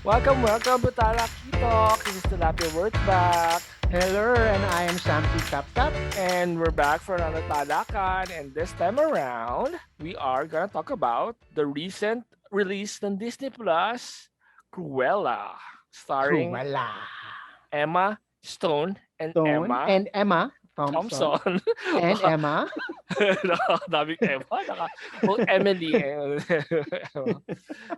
Welcome to Talak-E-Talks. This is Tilapia Worth back. Hello, and I am Samsi Tap Tap. And we're back for another Talakan. And this time around, we are going to talk about the recent release on Disney Plus, Cruella, starring Cruella. Emma Stone and Stone Emma and Emma Thompson Thompson. and Baka, Emma. daming Emma. Emily.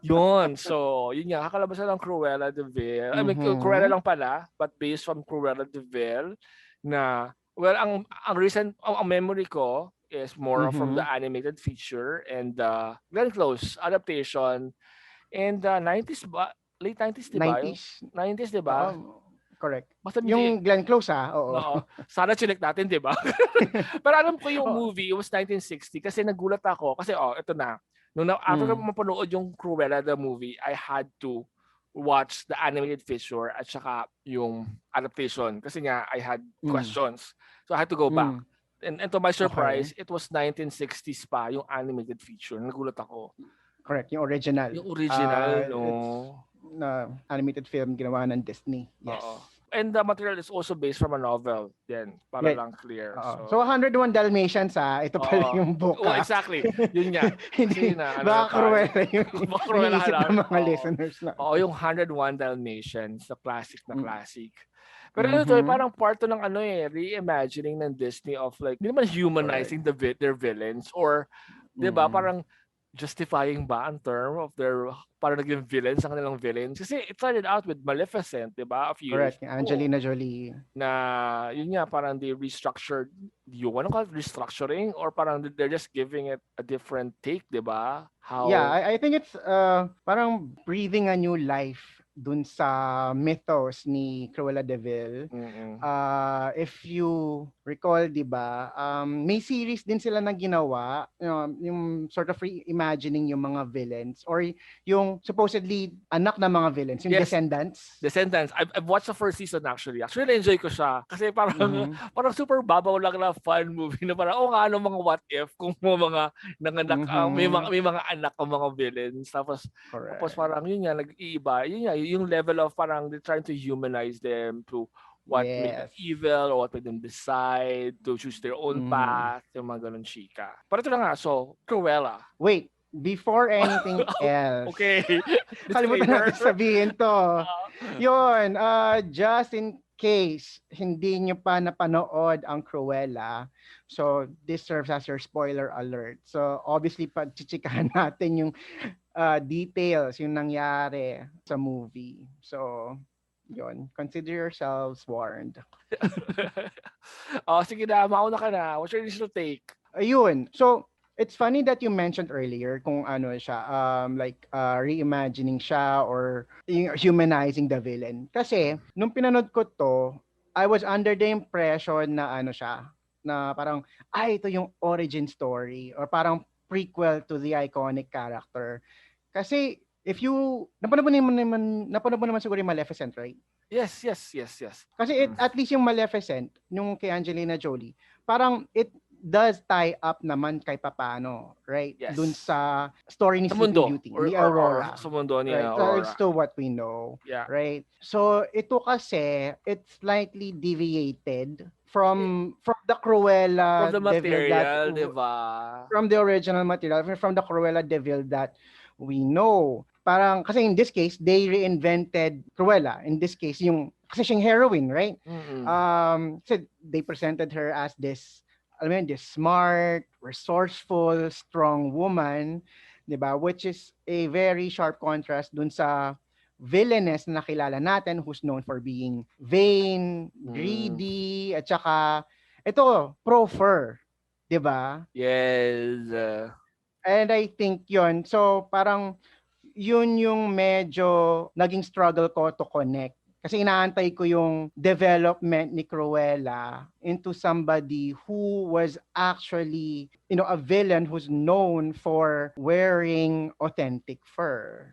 Yun. So, yun nga. Kakalabasan ng Cruella de Vil. I mean, Cruella Mm-hmm. lang pala, but based from Cruella de Vil na, well, ang recent, ang memory ko is more from Mm-hmm. the animated feature and the Glenn Close adaptation in the 90s ba? Late 90s, di ba? Yung 90s. 90s, di ba? Oo, correct. Basta hindi, Yung Glenn Close, oo. oo. Sana chinek natin, di ba? Pero alam ko yung Oh, movie, it was 1960 kasi nagulat ako. Kasi, ito na. After ko mm, mapanood yung Cruella the movie, I had to watch the animated feature at saka yung adaptation. Kasi nga, I had mm, questions. So I had to go back. mm. And to my Okay. surprise, it was 1960s pa yung animated feature. Nagulat ako. Correct. Yung original. Yung original, no? It's na animated film ginawa ng Disney. Yes. Oo. And the material is also based from a novel din, para Yeah. lang clear. So So, 101 Dalmatians ito pala oo. yung book Oh, exactly. Yun nga. Kasi Hindi, na, ano na baka tayo. Cruella yung Baka Cruella ka iniisip lang. ng mga Oo. listeners na. Oo, yung 101 Dalmatians, the classic na Mm. classic. Pero ito, Mhm. parang part to ng reimagining ng Disney of like, hindi naman Correct. humanizing their villains or, di ba, Mm. parang justifying ba ang term of their, parang naging villains ang kanilang villains. Kasi it started out with Maleficent, di ba, a few years Correct. ago Angelina Jolie. na yun nga parang they restructured, you wanna call it restructuring or parang they're just giving it a different take, di ba? Yeah, How I think it's parang breathing a new life dun sa mythos ni Cruella de Vil. mm, If you recall, 'di ba? May series din sila na ginawa, yung sort of reimagining yung mga villains or yung supposedly anak ng mga villains, yung yes, Descendants. Descendants. I've watched the first season actually. Actually, na-enjoy ko siya. Kasi parang, Mhm. parang super babaw lang na fun movie na parang, nga, ano mga what if kung mga nanganak, Mhm. may mga anak ang mga villains. Tapos Correct. parang yun nga, nag-iiba. Yun nga, yung level of parang they're trying to humanize them to what made them Yes. evil or what made them decide to choose their own Mhm. path, yung mga ganun chika. Pero ito na nga, so, Cruella. Wait, before anything else, Okay. kalimutan Disclaimer. natin sabihin to. Yun, just in case hindi nyo pa napanood ang Cruella, so this serves as your spoiler alert. So obviously, pagchichikahan natin yung details, yung nangyari sa movie. So, yun, consider yourselves warned. Sige na, mauna ka na. What's your initial take? Ayun. So, it's funny that you mentioned earlier kung ano siya, like reimagining siya or humanizing the villain. Kasi, nung pinanood ko to, I was under the impression na ano siya, na parang, ito yung origin story or parang prequel to the iconic character. Kasi, if you, napanood mo naman siguro yung Maleficent, right? Yes. Kasi Mm. at least yung Maleficent, yung kay Angelina Jolie, parang it does tie up naman kay papano, right? Dun Yes. sa story ni Sa Sleeping mundo Beauty, or, ni or, or Aurora, sa mundo ni right? So it's Aurora. to what we know, Yeah. right? So ito kasi, it's slightly deviated from the From Cruella the Devil that material, di ba? from the original material, from the Cruella Devil that we know. Parang, kasi in this case, they reinvented Cruella. In this case, kasi siyang heroine, right? Mm-mm. So they presented her as this, alam mo yun, this smart, resourceful, strong woman, di ba? Which is a very sharp contrast dun sa villainess na nakilala natin who's known for being vain, Mm. greedy, at saka, ito, pro-fur, di ba? Yes. And I think yon. So parang yun yung medyo naging struggle ko to connect. Kasi inaantay ko yung development ni Cruella into somebody who was actually, a villain who's known for wearing authentic fur.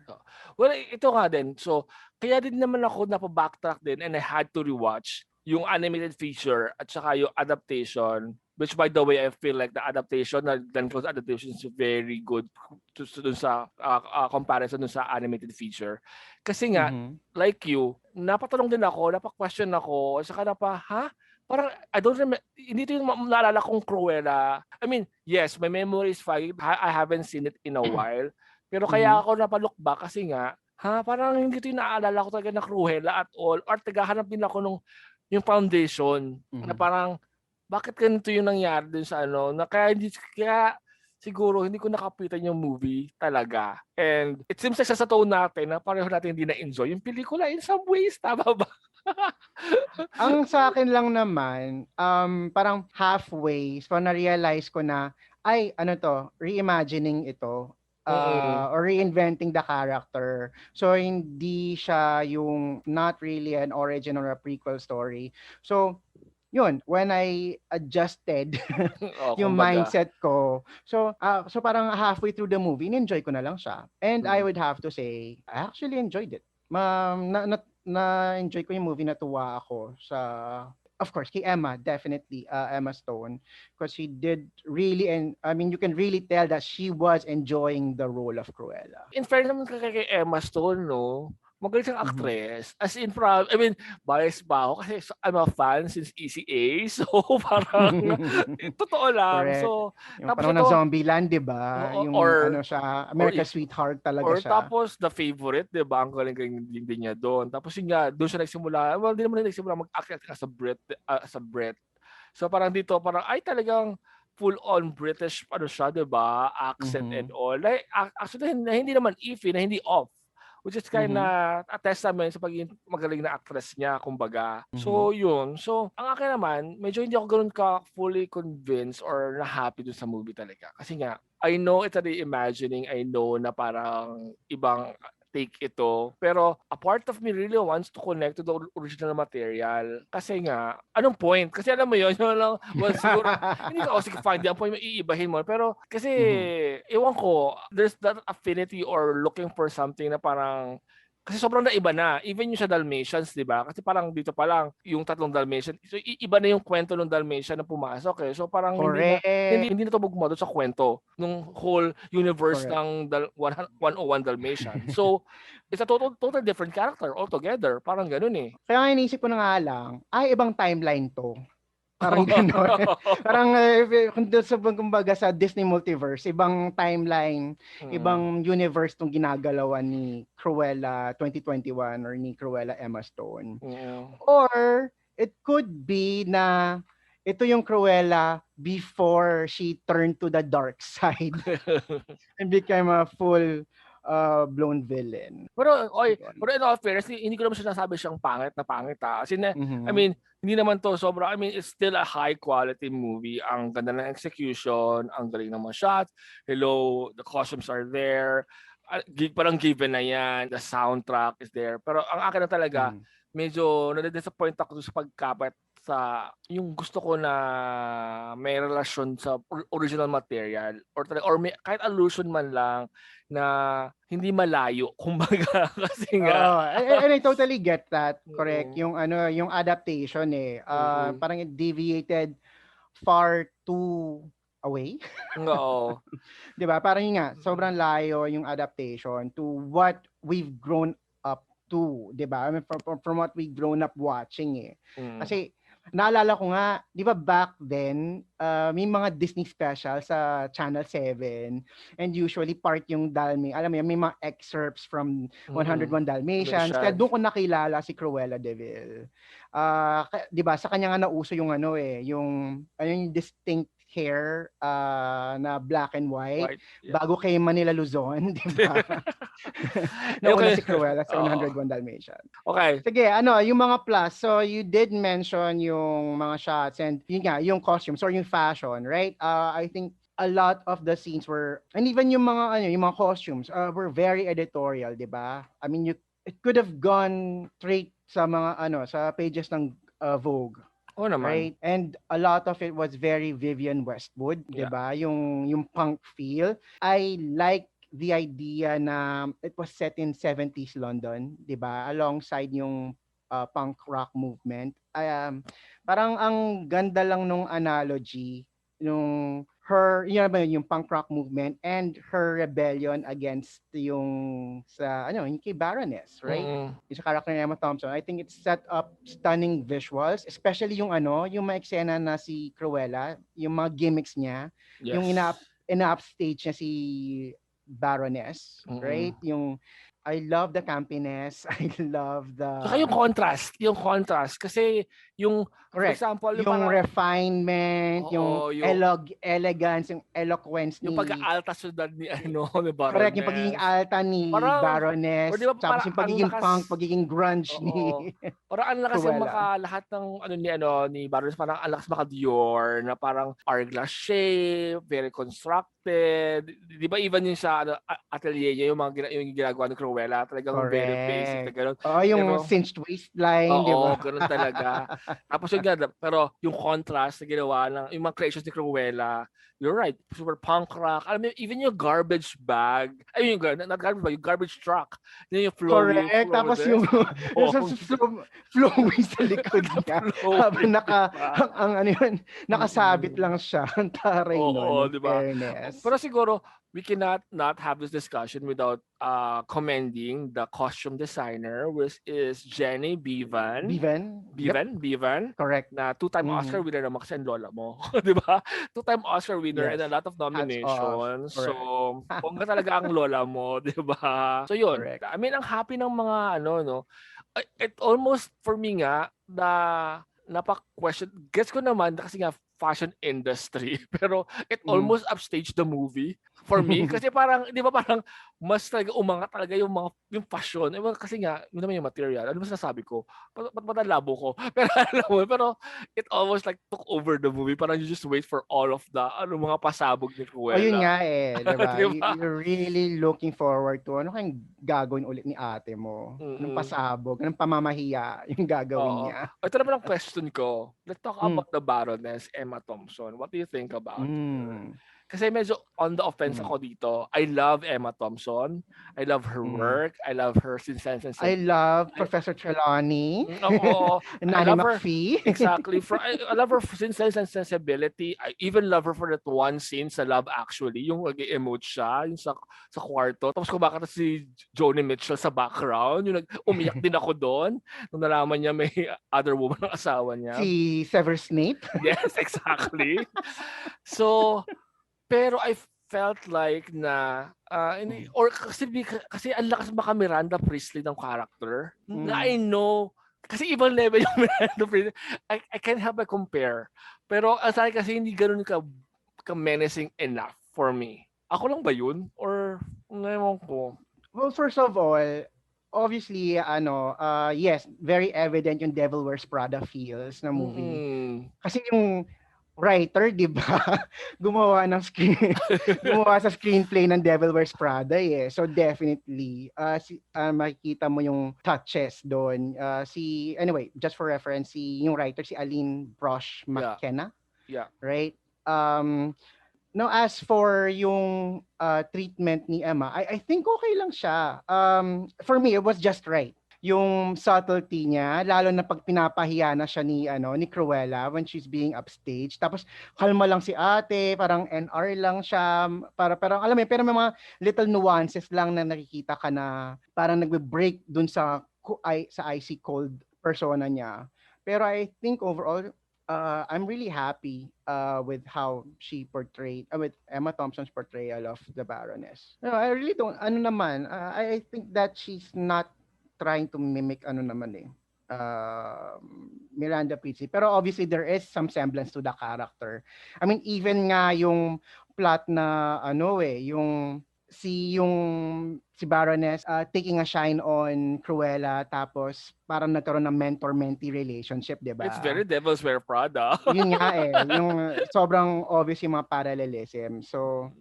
Well, ito nga din. So, kaya din naman ako napabacktrack din and I had to rewatch yung animated feature at saka yung adaptation Which by the way, I feel like the adaptation, na Glenn Close adaptation is very good dun sa comparison dun sa animated feature. Kasi nga, Mhm. like you, napatanong din ako, napa-question ako, saka parang I don't remember, hindi ito yung naalala kong Cruella. I mean, yes, my memory is foggy. I haven't seen it in a while. Pero kaya Mhm. ako napalook back kasi nga, parang hindi ito yung naalala ko talaga na Cruella at all. Or tagahanap din ako nung yung foundation na Mhm. parang bakit ganito yung nangyari dun sa ano, na kaya siguro hindi ko nakapitan yung movie talaga. And it seems like sa tone natin na pareho natin hindi na-enjoy yung pelikula in some ways, tama ba? Ang sa akin lang naman, parang halfway, so na-realize ko na, ay ano 'to, reimagining ito, Mm. or reinventing the character. So hindi siya yung not really an origin or a prequel story. So yun, when I adjusted Oh, yung kumbaga. mindset ko, so parang halfway through the movie, in-enjoy ko na lang siya. And I Mm. would have to say, I actually enjoyed it. Na-enjoy ko yung movie, natuwa ako sa, of course, kay Emma, definitely, Emma Stone, because she did really, and I mean, you can really tell that she was enjoying the role of Cruella. In fairness naman kay Emma Stone 'no, magaling siyang Mhm. actress. As in I mean, bias ba ako kasi I'm a fan since ECA. So, parang totoo lang. Correct. So, Yung tapos panahon ng ito Zombieland, 'di ba? oo, Yung ano siya, or America's Sweetheart talaga or siya. tapos The Favorite, 'di ba? Ang galing-galing din niya do'n. Tapos yun nga, do'n siya nagsimula, well, hindi naman nagsimula mag-act as a Brit. So parang dito, parang ay talagang full on British ano siya, 'di ba? Accent and Mhm. all. Like actually hindi naman iffy, na hindi off. Which is Mhm. kinda a testament sa pagiging magaling na actress niya kumbaga. Mhm. So yun. So ang akin naman, medyo hindi ako gano'n ka fully convinced or na-happy dun sa movie talaga. Kasi nga, I know it's a reimagining, I know na parang ibang take ito. Pero a part of me really wants to connect to the original material. Kasi nga, anong point? Kasi alam mo yun, yun lang, well, siguro, hindi ka, sige, fine, di ang point mo, iibahin mo. Pero kasi, Mhm. ewan ko, there's that affinity or looking for something na parang, kasi sobrang naiba na. Even yung sa Dalmatians, di ba? Kasi parang dito pa lang, yung tatlong Dalmatian, so iba na yung kwento ng Dalmatian na pumasok eh. So parang Correct. hindi na to bugma doon sa kwento nung whole universe Correct. ng 101 Dalmatian. So, it's a total different character altogether. Parang ganun eh. Kaya nga iniisip ko na nga lang, ay ibang timeline 'to. Parang gano'n. Parang, kung dun sa kumbaga sa Disney Multiverse, ibang timeline, Mm. ibang universe 'tong ginagalawan ni Cruella 2021 or ni Cruella Emma Stone. Mm. Or it could be na ito yung Cruella before she turned to the dark side and became a full, blown villain. Pero in all fairness, hindi ko naman sinasabi siyang pangit na pangit As in, I Mhm. mean, hindi naman to sobra, I mean, it's still a high quality movie. Ang ganda ng execution, ang galing ng mga shots. Hello, the costumes are there. Parang given na yan. The soundtrack is there. Pero ang akin na talaga, Mhm. medyo nade-disappoint ako sa pagkapit sa yung gusto ko na may relasyon sa original material or may kahit allusion man lang na hindi malayo kumbaga kasi nga Oo, and I totally get that, correct. mm, Yung ano, yung adaptation, mm, parang it deviated far too away, oo, 'di ba? Parang yun nga, mm, sobrang layo yung adaptation to what we've grown up to, 'di ba? I mean, from what we've grown up watching eh. mm, Kasi naalala ko nga, 'di ba back then, may mga Disney special sa Channel 7 and usually part yung alam mo yun, may mga excerpts from mm, 101 Dalmatians. Kaya Mission. doon ko nakilala si Cruella de Vil. 'Di ba sa kanya nga nauso yung ano eh, yung distinct hair na black and white White, yeah. bago kay Manila Luzon, 'di ba? Yung Nauna kay si Cruella sa oo, 101 Dalmatians. okey, Sige, ano, yung mga plus. So, you did mention yung mga shots and yun nga, yung costumes or yung fashion, right? I think a lot of the scenes were, and even yung mga costumes, were very editorial, di ba? I mean, it could have gone straight sa mga, sa pages ng Vogue, oo naman, right? And a lot of it was very Vivienne Westwood, 'di yeah, ba? Yung punk feel. I like the idea na it was set in 70s London, 'di ba? Alongside yung punk rock movement. Parang ang ganda lang nung analogy nung her, yun ba yun, yung punk rock movement and her rebellion against yung sa ano, yung kay Baroness, right? Mm. Yung sa character ni Emma Thompson. I think it set up stunning visuals, especially yung ano, yung mga eksena na si Cruella, yung mga gimmicks niya, yung Yes. ina-upstage niya si Baroness, right? Mm. Yung I love the campiness. I love the Saka yung contrast kasi yung for correct. example, yung Yung parang refinement, yung oo, yung elegance, yung eloquence yung ni pag-aalta syudad ni ni ano, ni correct, yung pagiging Baroness. alta ni Parang or 'di Baroness, ba tapos parang yung ang pagiging lakas punk, pagiging grunge oo. ni Parang ang lakas yung Cruella. lahat ng ni Baroness parang ang lakas maka-Dior na parang hourglass shape, very constructed. 'Di ba even yung sa ano, atelier niya yung mga yung ginagawa ni Cruella talagang very basic na Correct. gano'n. Oo, yung Pero cinched waistline, 'di ba? oo, gano'n talaga. Tapos yun nga, pero yung contrast na ginawa ng yung mga creations ni Cruella, you're right, super punk rock. Alam mo, even yung garbage bag, ay yung not garbage bag, yung garbage truck. Yun yung Correct. flow Tapos there. yung yung sa Bongga, flowing sa likod niya habang flowing, di ba? ang ano yun, nakasabit Mm. lang siya. Ang taray nun, Oo, in di ba? fairness. Pero siguro, we cannot not have this discussion without commending the costume designer, which is Jenny Bevan. Bevan? Yep, Bevan, correct. na two-time Oscar Mhm. winner naman kasi ang lola mo, 'di ba? Two-time Oscar winner and Yes. a lot of Hats off. nominations. So, Correct. bongga talaga ang lola mo, 'di ba? So 'yun, Correct. I mean ang happy ng mga ano 'no. It almost for me nga na napa-question gets ko naman kasi nga fashion industry pero it Mm. almost upstaged the movie for me kasi parang 'di ba parang mas talaga umangat talaga yung fashion kasi nga yun naman yung material ano masasabi ko ba't ba labo ko pero alam mo pero it almost like took over the movie parang you just wait for all of the ano mga pasabog ni O yun Cruella nga eh, 'di ba? 'di ba You're really looking forward to ano kayang gagawin ulit ni ate mo? Anong mm. pasabog, anong pamamahiya yung gagawin Oo. niya? Ito naman ang question ko. Let's talk Hmm. about the Baroness, Emma Thompson. What do you think about her? Hmm. Kasi medyo on the offense Hmm. ako dito. I love Emma Thompson. I love her Hmm. work. I love her I love I, Professor Trelawney, oo, I Nanny love her McPhee. exactly. I love her sense and sensibility. I even love her for that one scene sa Love Actually, yung nag-emote siya, yung sa kwarto. Tapos kumakanta si Joni Mitchell sa background. Yung umiyak din ako doon nung nalaman niya may other woman ang asawa niya. Si Severus Snape. Yes, exactly. So, pero I felt like na hindi, or kasi ang lakas baka Miranda Priestley ng character na I Mm. know kasi ibang level yung Miranda Priestley. I can't help but compare. Pero ang sa akin kasi hindi ganoon ka menacing enough for me. Ako lang ba yun? Or ewan ko. Well, first of all, obviously, ano, yes, very evident yung Devil Wears Prada feels na movie. Mm-mm. Kasi yung writer, 'di ba? Gumawa ng gumawa sa screenplay ng Devil Wears Prada eh. So definitely makikita mo yung touches doon. Anyway, just for reference, yung writer si Aline Brosh Yeah. McKenna, Yeah. right? Now as for yung treatment ni Emma, I think okay lang siya. For me, it was just right yung subtlety niya, lalo na pag pinapahiya na siya ni Cruella when she's being upstage. Tapos kalma lang si ate, parang NR lang siya, parang alam mo, pero may mga little nuances lang na nakikita ka na parang nagbe-break dun sa icy cold persona niya. Pero I think overall I'm really happy with how she portrayed with Emma Thompson's portrayal of the Baroness. No, I really don't I think that she's not trying to mimic Miranda Priestley. Pero obviously there is some semblance to the character. I mean even nga yung plot na si Baroness taking a shine on Cruella tapos parang nagkaroon ng mentor-mentee relationship, 'di It's ba? very Devil Wears Prada. Yun nga eh, yung sobrang obvious yung mga parallelism. So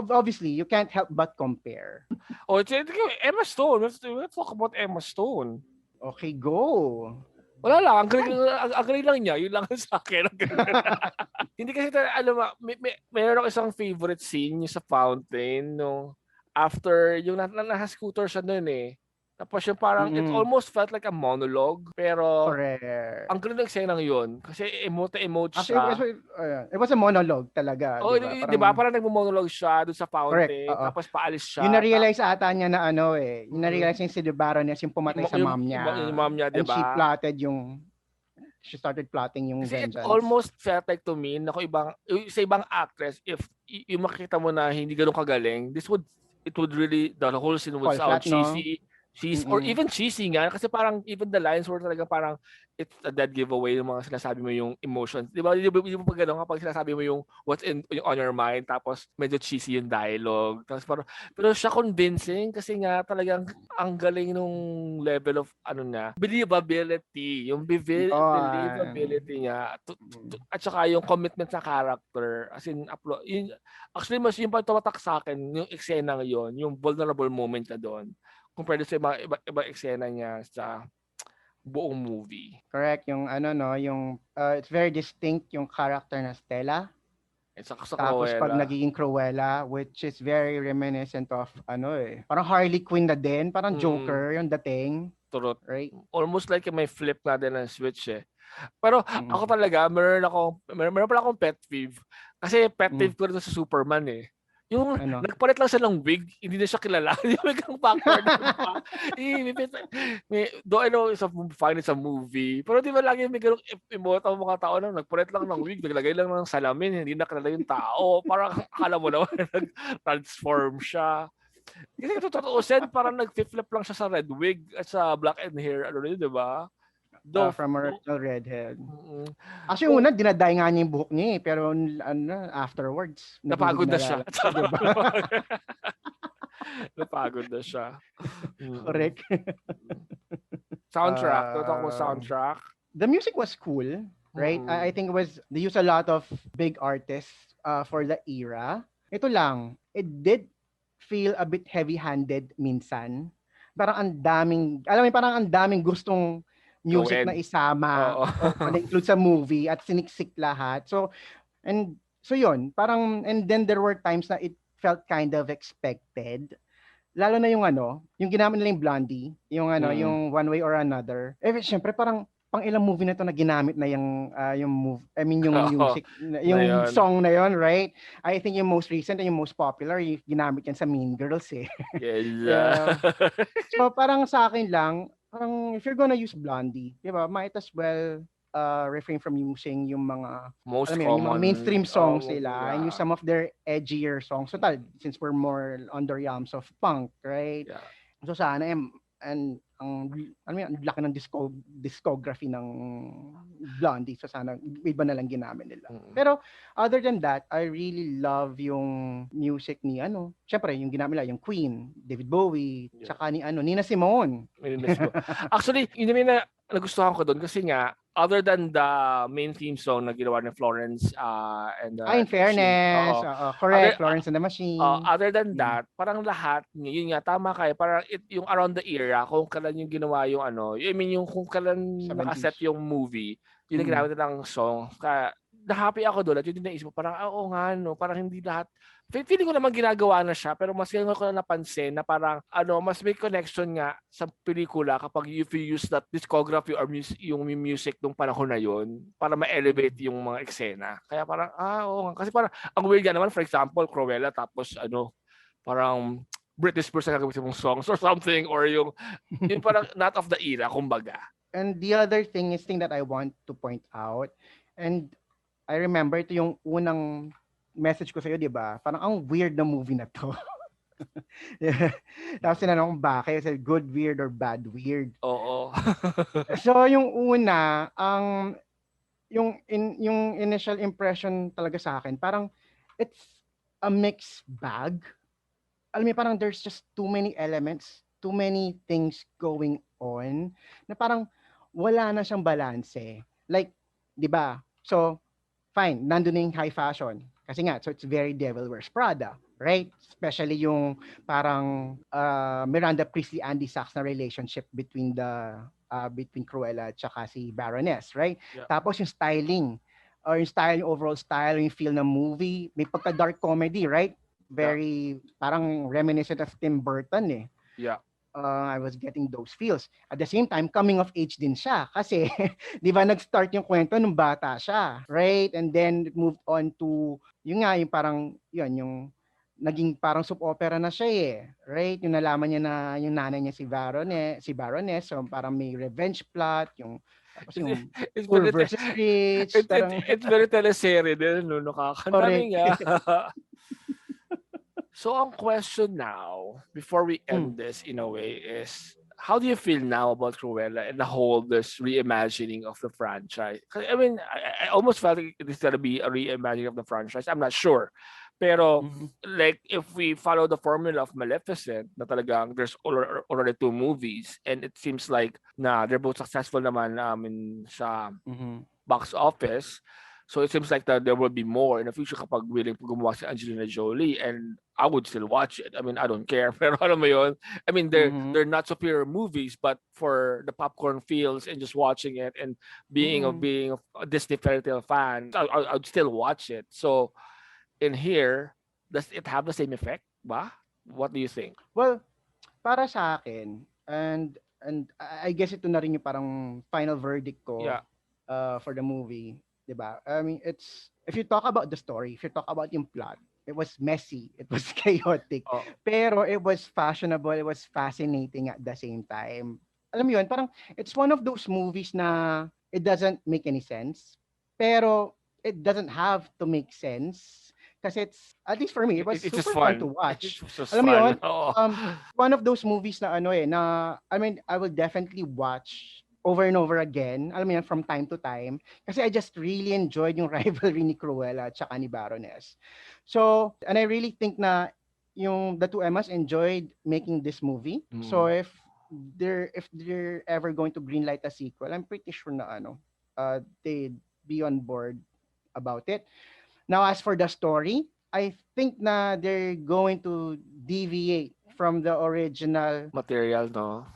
obviously you can't help but compare. Oh, it's Emma Stone. Let's talk about Emma Stone. Okay, go. Wala lang, ang galing lang niya. Yun lang sa akin. Hindi kasi alam mo, mayroon ako isang favorite scene yung sa fountain no after yung nasa scooter siya noon eh. Tapos yung parang it Mm. almost felt like a monologue, pero ang Correct. galing ng eksenang yun kasi emote na emote Actually, siya. it was a monologue talaga, Oo, 'di ba? 'di ba Parang parang nagmo-monologue siya dun sa correct, fountain oo. tapos paalis Yung siya na-realize ata niya na ano, yung mm, na-realize niya si The Baroness yung pumatay sa mom yung niya mom niya 'di and ba? she started plotting yung Kasi it vengeance. almost felt like to me na kung sa ibang actress if yung makikita mo na hindi gano'n kagaling, it would really the whole scene would Fall sound flat, no? cheesy or Mm. even cheesy nga kasi parang even the lines were talagang parang it's a dead giveaway yung mga sinasabi mo yung emotions. 'Di ba 'pag gano'n kapag sinasabi mo yung what's yung on your mind tapos medyo cheesy yung dialogue. Tapos parang pero siya convincing kasi nga talagang ang galing nung level of ano niya, believability, yung Oo. believability niya at saka yung commitment sa character as in yun, actually mas yung tumatak sa'kin yung eksenang yun, yung vulnerable moment niya dun compared sa mga ibang eksena niya sa buong movie. Correct, yung ano 'no, yung, it's very distinct yung character na Stella. At saka sa Tapos 'pag Cruella, nagiging Cruella, which is very reminiscent of ano, parang Harley Quinn na din, parang mm, Joker yung dating, true. right? Almost like may flip nga din ng switch, eh. Pero ako Mm. talaga meron pala akong pet peeve. Kasi pet Hmm, peeve ko rin sa Superman, eh. Yung ano? nagpalit lang siya ng wig, hindi na siya kilala. Yung biglang factor na iba. Though I know fine it's a movie, pero 'di ba lagi may gano'ng emote ang mga tao na nagpalit lang ng wig, naglagay lang ng salamin, hindi na kilala yung tao. Parang akala mo naman nag-transform siya. Kasi kung tutuusin parang nagfi-flip lang siya sa red wig at sa black and hair ano rin, 'di ba? Though From though original Redhead. mm. Actually Though una dina-dye nga niya yung buhok niya, pero ano, afterwards naging napagod na ginala siya. lang siya, 'di ba? Napagod na siya. Mm. Correct. Soundtrack, tutok mo Uh, soundtrack. the music was cool, right? I Mm. think it was they use a lot of big artists for the era. Ito lang, it did feel a bit heavy-handed minsan. Parang ang daming, alam mo, parang ang daming gustong music na Gawin. isama Oo. or na-include sa movie at siniksik lahat. So yun, parang, and then there were times na it felt kind of expected. Lalo na yung ano, yung ginamit nila yung Blondie, yung ano, Mm. yung One Way or Another. Syempre parang pang ilang movie na to na ginamit na yung move, I mean yung Oo, music, na yung 'yun. song na yon, right? I think yung most recent and yung most popular, yung ginamit yan sa Mean Girls eh. Yeah. Yeah. So parang sa akin lang, parang if you're gonna use Blondie, 'di ba? Might as well refrain from using yung mga alam Most mo yun, yung mga mainstream common, songs nila and use yeah. some of their edgier songs. So tal, since we're more on the realms of punk, right? Yeah. So sana and ang alam mo yun, ang laki ng discography ng Blondie. So sana iba na lang ginamit nila. Mm. Pero other than that, I really love yung music ni ano, syempre yung ginamit nila, yung Queen, David Bowie, Yeah. tsaka ni ano, Nina Simone. Minimis mo. Actually, yun yung nagustuhan ko dun kasi nga, other than the main theme song na ginawa ni Florence and In the Machine, fairness, oo. oo, Other, correct, Florence and the Machine. other than Mm. that, parang lahat, yun nga, tama kayo, parang yung around the era, kung kailan yung ginawa yung ano, I mean yung kung kailan 70s. nakaset yung movie, yun ang Mm. ginamit nilang song. Kaya, na-happy ako doon at yun din naisip ko, parang, oo nga, no, parang hindi lahat, feeling ko naman ginagawa na siya, pero mas ngayon ko na napansin na parang, ano, mas may connection nga sa pelikula kapag if you use that discography or yung music nung panahon na yun para ma-elevate Mm. yung mga eksena. Kaya parang, oo nga. Kasi parang, ang weird nga naman, for example, Cruella, tapos ano, parang British person gagawin mong songs or something or yung parang not of the era, kumbaga. And the other thing that I want to point out, and I remember ito yung unang message ko sa'yo, di ba? Parang ang weird na movie na to. Tapos tinanong kung bakit, said good weird or bad weird. Oo. So yung una, yung initial impression talaga sa akin, parang it's a mixed bag. Alam mo, parang there's just too many elements, too many things going on, na parang wala na siyang balanse. Like, di ba? So, fine, nandun na yung high fashion. Kasi nga, so it's very Devil Wears Prada, right? Especially yung parang Miranda Priestley Andy Sachs na relationship between Cruella at saka si Baroness, right? Yeah. Tapos yung styling, or yung style, yung overall style, yung feel ng movie, may pagka-dark comedy, right? Yeah. Very, parang reminiscent of Tim Burton eh. Yeah. I was getting those feels. At the same time, coming of age din siya kasi 'di ba nag-start yung kwento nung bata siya, right? And then it moved on to yung nga yung parang yun yung naging parang soap opera na siya eh, right? Yung nalaman niya na yung nanay niya si Baroness, so parang may revenge plot, yung tapos It's yung it's poor very versus rich, parang it's very teleserye din 'no, ang correct. dami nga. So ang question now, before we Hmm, end this in a way, is how do you feel now about Cruella and the whole this reimagining of the franchise? 'Cause I mean, I almost felt like it is gonna be a reimagining of the franchise. I'm not sure. Pero mhm, like if we follow the formula of Maleficent, na talagang there's already two movies and it seems like na they're both successful naman in sa mhm, box office. So it seems like that there will be more in the future kapag willing po gumawa si Angelina Jolie, and I would still watch it. I mean, I don't care. Pero alam mo yun, I mean, mhm, they're not superior movies, but for the popcorn feels and just watching it and mm. being a Disney fairy tale fan, I'd still watch it. So in here, does it have the same effect? Ba? What do you think? Well, para sa akin and I guess ito na rin yung parang final verdict ko Yeah. for the movie, 'di ba? I mean, it's if you talk about the story, if you talk about yung plot, it was messy, it was chaotic, Oh, pero it was fashionable, it was fascinating at the same time. Alam mo yun, parang it's one of those movies na it doesn't make any sense, pero it doesn't have to make sense kasi it's at least for me, it was it's just super fun to fun. It's watch. just Alam mo yun, fun. Oh. one of those movies na ano eh, na I mean, I will definitely watch over and over again. Alam mo yan, from time to time. Kasi I just really enjoyed yung rivalry ni Cruella at saka ni Baroness. So, and I really think na yung the two Emmas enjoyed making this movie. So Mm. if they're ever going to greenlight a sequel, I'm pretty sure na ano, they'd be on board about it. Now, as for the story, I think na they're going to deviate from the original Material, no?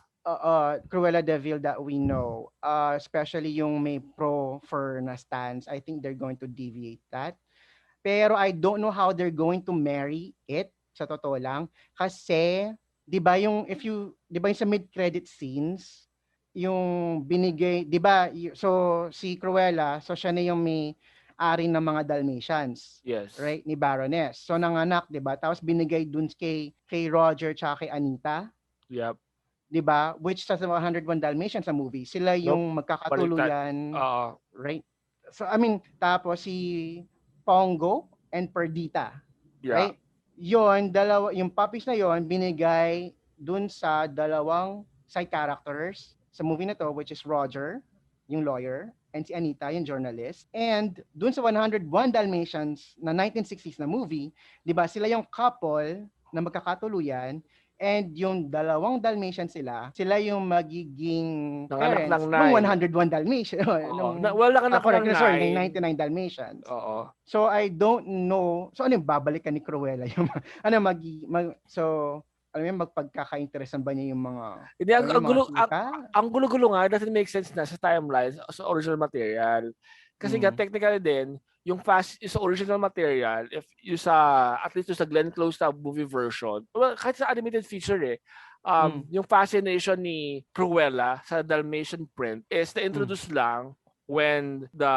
Cruella de Vil that we know. Especially yung may pro for na stance. I think they're going to deviate that. Pero I don't know how they're going to marry it, sa totoo lang. Kasi, di ba yung, if you, di ba yung sa mid-credit scenes, yung binigay, di ba, so si Cruella, so siya na yung may ari ng mga Dalmatians, Yes. right, ni Baroness. So nanganak, di ba? Tapos binigay dun kay Roger tsaka kay Anita, Yep. 'di ba? Which sa 101 Dalmatians sa movie, sila Nope. yung Baliktad. magkakatuluyan, Oo. right? So I mean, tapos si Pongo and Perdita, Yeah. right? Yon, dalawa yung puppies na yon binigay dun sa dalawang side characters sa movie na to, which is Roger, yung lawyer, and si Anita, yung journalist. And dun sa 101 Dalmatians na 1960s na movie, 'di ba? Sila yung couple na magkakatuluyan. And yung dalawang Dalmatian sila yung magiging Nanganak ng parents nung nine. 101 Dalmatian, Oo. nung, Well, nanganak correct, ng sorry, ng nine. 99 Dalmatians. Oo. So I don't know, so ano yung babalikan ni Cruella yung, ano, so, alam mo yun, magpagkakainteresan ba niya yung mga, Hindi, alam mo yung mga tuta? ang gulo-gulo nga, it doesn't make sense na sa timeline, sa original material. Kasi nga, Mm, technically din, yung sa original material, if yung sa, at least yung sa Glenn Close na movie version, well, kahit sa animated feature mm, yung fascination ni Cruella sa Dalmatian print is mm. na-introduce lang when the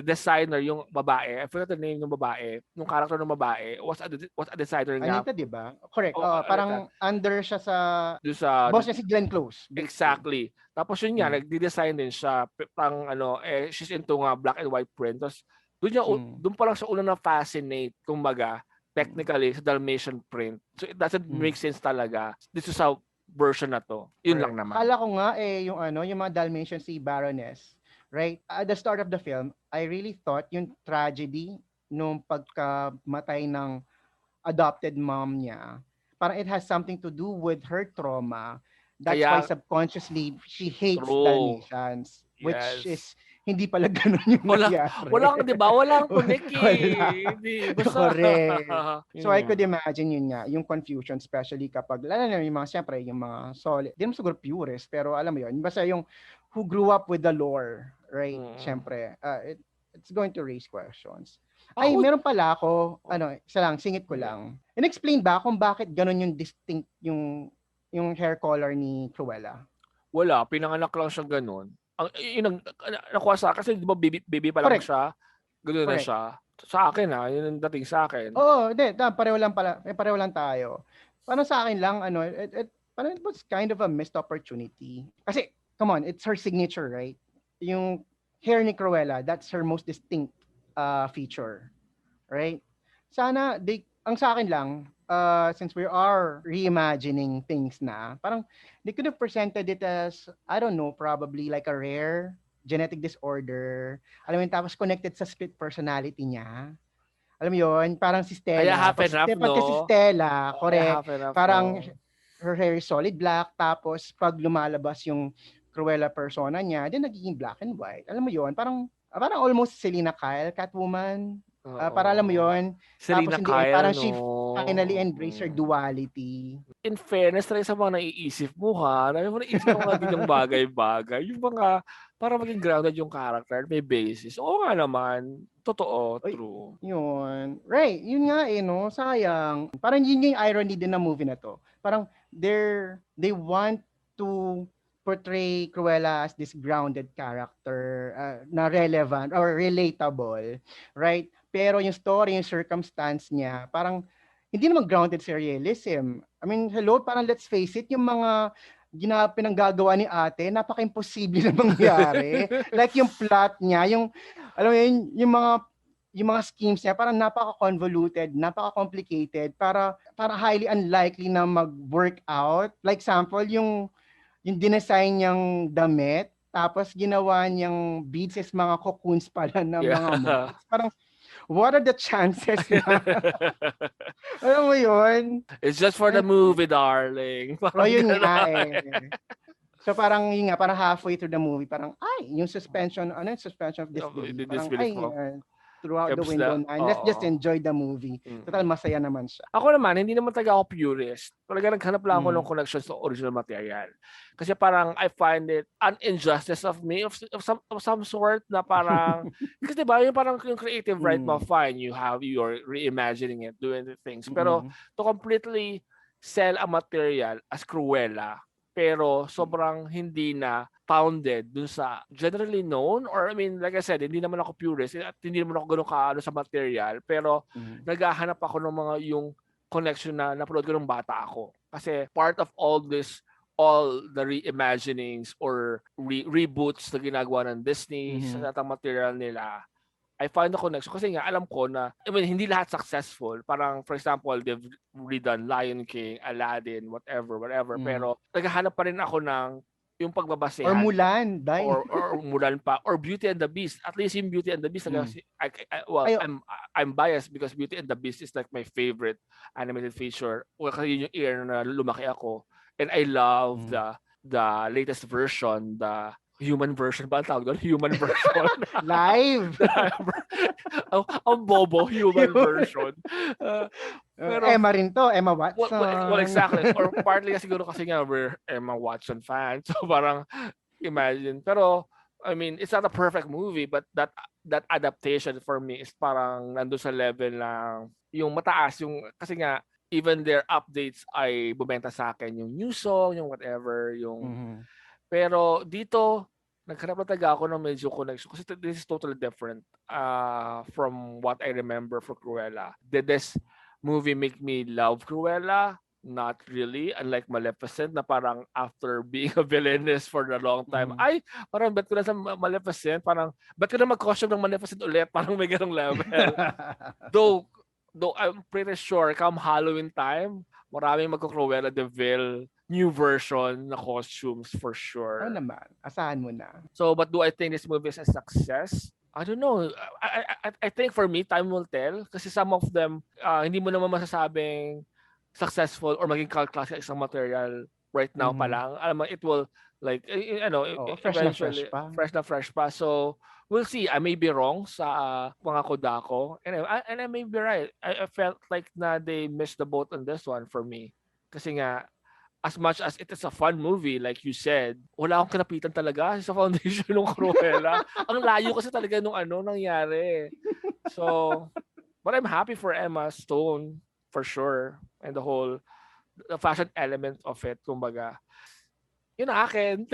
designer, yung babae, I forgot the name ng babae, yung character ng babae, was a designer nga. Anita, di ba? Correct. O, ano ito? Parang under siya sa, Doon sa boss niya si Glenn Close, basically. exactly. Tapos yun nga, Mm, nagde-design din siya pang ano, she's into nga black and white print. Tapos mm, doon pa lang sa una na fascinate, kumbaga, mm, technically sa Dalmatian print. So it doesn't mm. make sense talaga. This is sa version na to. Yun lang Correct. naman. Akala ko nga yung ano, yung mga Dalmatian si Baroness, right? At the start of the film, I really thought yung tragedy nung pagkamatay ng adopted mom niya, parang it has something to do with her trauma. That's why Kaya, subconsciously she hates true. Dalmatians, which Yes. is hindi pala ganun yung nangyari. Walang, di ba? Walang connect Wala. eh. Hindi, basta, Correct. So yun I nga. could imagine yun nga, yung confusion, especially kapag, lalo na yung mga, siyempre, yung mga solid, di naman siguro purist, pero alam mo yun, basta yung who grew up with the lore, right? Mm. Siyempre, it's going to raise questions. Ay, Ako, meron pala ako, oh, isa lang, singit ko sige. lang. In-explain ba kung bakit ganun yung distinct, yung yung hair color ni Cruella? Wala, pinanganak lang siyang gano'n. Yun ang nakuha sa'kin kasi 'di ba baby pa lang Correct, siya, gano'n na correct. siya. Sa akin, yun ang dating sa'kin. Oo, hindi, pareho lang pala, pareho lang tayo. Parang sa akin lang, ano, parang it was kind of a missed opportunity. Kasi, come on, it's her signature, right? Yung hair ni Cruella, that's her most distinct feature, right? Sana, ang sa akin lang, since we are reimagining things na, parang they could have presented it as, I don't know, probably like a rare genetic disorder. Alam mo yun, tapos connected sa split personality niya. Alam mo yun, parang si Kaya Stella. half and half Pagka si 'no? Stella, Kaya correct, half and half parang 'no? her hair is solid black, tapos pag lumalabas yung Cruella persona niya, then nagiging black and white. Alam mo yun, parang almost Selena Kyle, Catwoman. Para alam mo Oo. yun, tapos Selena in the end, Kyle parang 'no? she finally embraced her Mm. duality. In fairness talaga sa mga naiisip mo, dami mo naisip ng mga ganyang bagay-bagay, yung mga para maging grounded yung character, may basis. Oo nga naman, totoo, Oy, true. yun. Right, yun nga eh, no? Sayang. Parang yun yung irony din ng movie na to. Parang they want to portray Cruella as this grounded character na relevant or relatable, right? Pero yung story, yung circumstance niya, parang hindi naman grounded sa realism. I mean, hello, parang let's face it, yung mga pinanggagawa ni ate, napaka-imposible na mangyari. Like yung plot niya, yung alam mo yun, yung mga schemes niya parang napaka-convoluted, napaka-complicated para highly unlikely na mag-work out. Like example, yung dinesign niyang damit tapos ginawa niyang beads is mga cocoons pala ng mga Yeah. moths. Parang what are the chances na alam mo yun? It's just for the And, movie, darling. oh, Parang yun nga gano'n. eh. So parang yun nga, parang halfway through the movie, parang ay, yung suspension of disbelief. Parang Disbelief ay, mo. throughout the Kebs window na na, let's just oo. enjoy the movie. Total Mm. masaya naman siya. Ako naman, hindi naman talaga ako purist. Talagang naghanap lang ako ng Mm. connection sa original material. Kasi parang I find it an injustice of me of some sort na parang kasi 'di ba yung parang yung creative right mo Mm. fine, you're reimagining it, doing the things. Pero Mm. to completely sell a material as Cruella pero sobrang hindi na founded dun sa generally known or I mean like I said, hindi naman ako purist at hindi naman ako gano'n kaano sa material pero Mm. naghahanap ako ng mga yung connection na napanood ko nung bata ako. Kasi part of all the reimaginings or reboots na ginagawa ng Disney sa Mhm. datang material nila, I find the connection kasi nga alam ko na I mean hindi lahat successful. Parang for example, they've redone Lion King, Aladdin, whatever. Mm. Pero naghahanap pa rin ako ng yung Or pagbabasehan Mulan, dai. or Mulan pa or Beauty and the Beast. At least yung Beauty and the Beast Mm. well, Ay, I'm biased because Beauty and the Beast is like my favorite animated feature. Well, kasi yun yung era na lumaki ako. And I love mm. the latest version, the human version ba ang tawag doon? Human version. Live. Ang bobo, human version. Uh, pero Emma rin to, Emma well, Watson. exactly. Or partly siguro kasi nga we're Emma Watson fans. So parang imagine. Pero I mean, it's not a perfect movie, but that adaptation for me is parang nandun sa level ng yung mataas yung kasi nga even their updates ay bumenta sa akin yung new song, yung whatever, yung Mhm. pero dito naghanap na talaga ako ng medyo connection kasi this is totally different from what I remember for Cruella. Did this movie make me love Cruella? Not really. Unlike Maleficent na parang after being a villainess for a long time, Mhm. ay, parang bet ko na sa Maleficent, parang bet ko na mag-costume ng Maleficent ulit, parang may ganong level. Though, though I'm pretty sure come Halloween time, maraming magko-Cruella de Vil new version na costumes for Oo sure. naman, asahan mo na. So, but do I think this movie is a success? I don't know. I think for me, time will tell. Kasi some of them, hindi mo naman masasabing successful or maging cult classic isang material right now pa Mhm. lang. Alam mo, it will like, Oo, fresh na fresh eventually, pa. fresh pa. So, we'll see. I may be wrong sa mga koda ko. And I may be right. I felt like na they missed the boat on this one for me. Kasi nga, as much as it is a fun movie, like you said, wala akong kinapitan talaga sa foundation ng Cruella. Ang layo kasi talaga nung nangyari. So, but I'm happy for Emma Stone, for sure. And the whole the fashion element of it, kumbaga, yun na akin.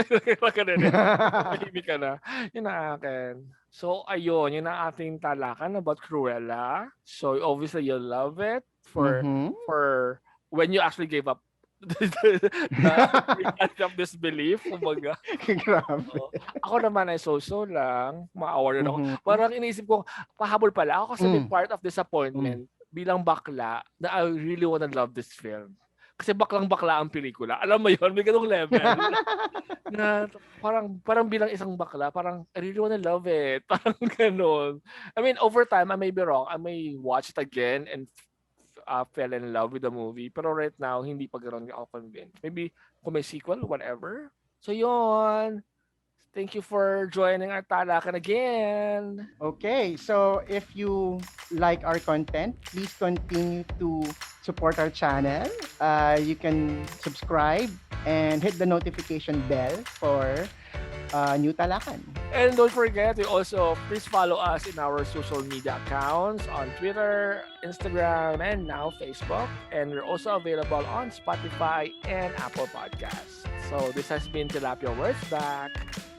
Pag ganun eh. Tahimik ka na. Yun na akin. So, ayun, yun ang ating talakan about Cruella. So, obviously, you love it Mhm. for when you actually gave up the reality of disbelief, kumbaga. Grabe. Oo. Ako naman ay so-so lang, maawa rin ako. Mhm. Parang iniisip ko, pahabol pala ako kasi may Hmm. part of Hmm. disappointment bilang bakla na I really wanna love this film. Kasi baklang-bakla ang pelikula. Alam mo yun, may ganung level na parang bilang isang bakla, parang I really wanna love it. Parang gano'n. I mean, over time, I may be wrong. I may watch it again and fell in love with the movie. Pero right now, hindi pa gano'n ako convinced. Maybe kung may sequel, whatever. So yun. Thank you for joining our talakan again. Okay, so if you like our content, please continue to support our channel. You can subscribe and hit the notification bell for new talakan. And don't forget, you also please follow us in our social media accounts on Twitter, Instagram, and now Facebook. And we're also available on Spotify and Apple Podcasts. So this has been Tilapia Words Back.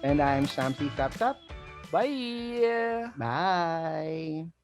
And I'm Shamsi Sapsap. Bye! Bye!